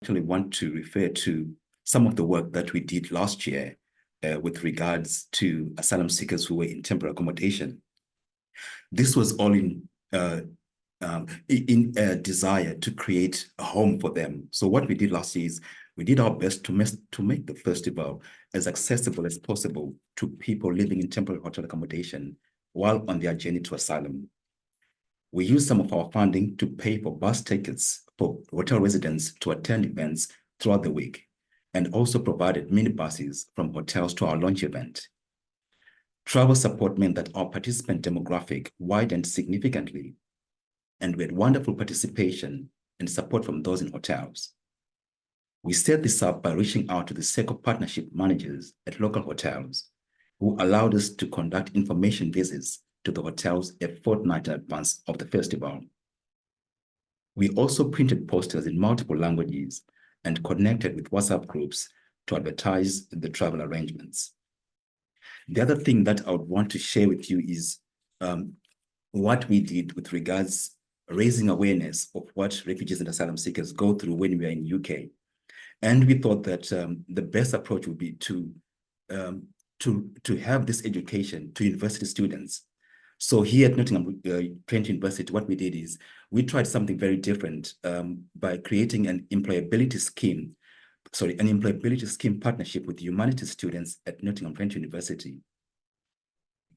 actually want to refer to some of the work that we did last year with regards to asylum seekers who were in temporary accommodation. This was all in a desire to create a home for them. So what we did last year is we did our best to make the festival as accessible as possible to people living in temporary hotel accommodation while on their journey to asylum. We used some of our funding to pay for bus tickets for hotel residents to attend events throughout the week, and also provided minibuses from hotels to our launch event. Travel support meant that our participant demographic widened significantly, and we had wonderful participation and support from those in hotels. We set this up by reaching out to the circle partnership managers at local hotels, who allowed us to conduct information visits to the hotels a fortnight in advance of the festival. We also printed posters in multiple languages and connected with WhatsApp groups to advertise the travel arrangements. The other thing that I would want to share with you is what we did with regards raising awareness of what refugees and asylum seekers go through when we are in UK. And we thought that the best approach would be to have this education to university students. So here at Nottingham Trent University, what we did is we tried something very different by creating an employability scheme partnership with humanities students at Nottingham Trent University.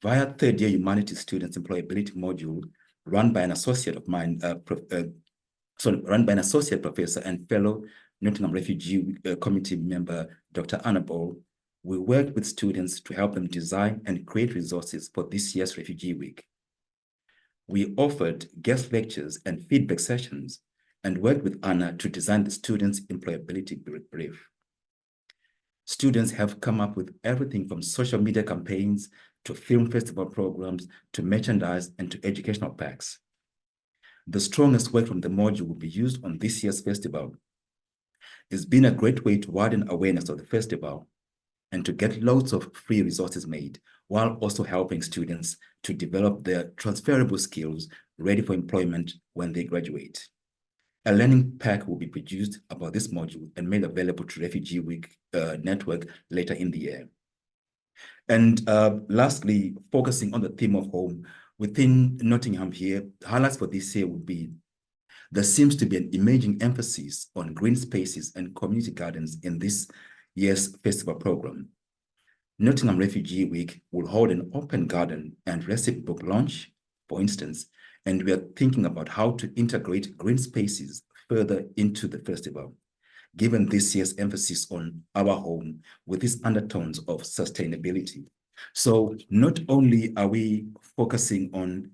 Via third-year humanities students employability module run by an associate of mine, run by an associate professor and fellow Nottingham Refugee Committee member, Dr. Annabelle, we worked with students to help them design and create resources for this year's Refugee Week. We offered guest lectures and feedback sessions and worked with Anna to design the students' employability brief. Students have come up with everything from social media campaigns to film festival programs to merchandise and to educational packs. The strongest work from the module will be used on this year's festival. It's been a great way to widen awareness of the festival and to get loads of free resources made, while also helping students to develop their transferable skills ready for employment when they graduate. A learning pack will be produced about this module and made available to Refugee Week Network later in the year. And lastly, focusing on the theme of home, within Nottingham here, highlights for this year would be there seems to be an emerging emphasis on green spaces and community gardens in this year's festival program. Nottingham Refugee Week will hold an open garden and recipe book launch, for instance, and we are thinking about how to integrate green spaces further into the festival, given this year's emphasis on our home with its undertones of sustainability. So not only are we focusing on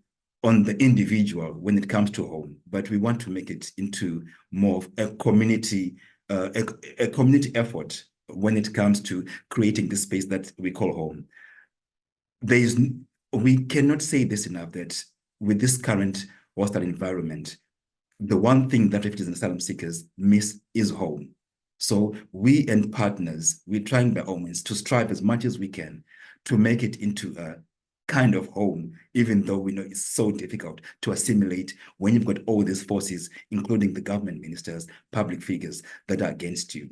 the individual when it comes to home, but we want to make it into more of a community effort when it comes to creating the space that we call home. We cannot say this enough, that with this current hostile environment, the one thing that refugees and asylum seekers miss is home. So we and partners, we're trying by all means to strive as much as we can to make it into a kind of home, even though we know it's so difficult to assimilate when you've got all these forces, including the government ministers, public figures that are against you.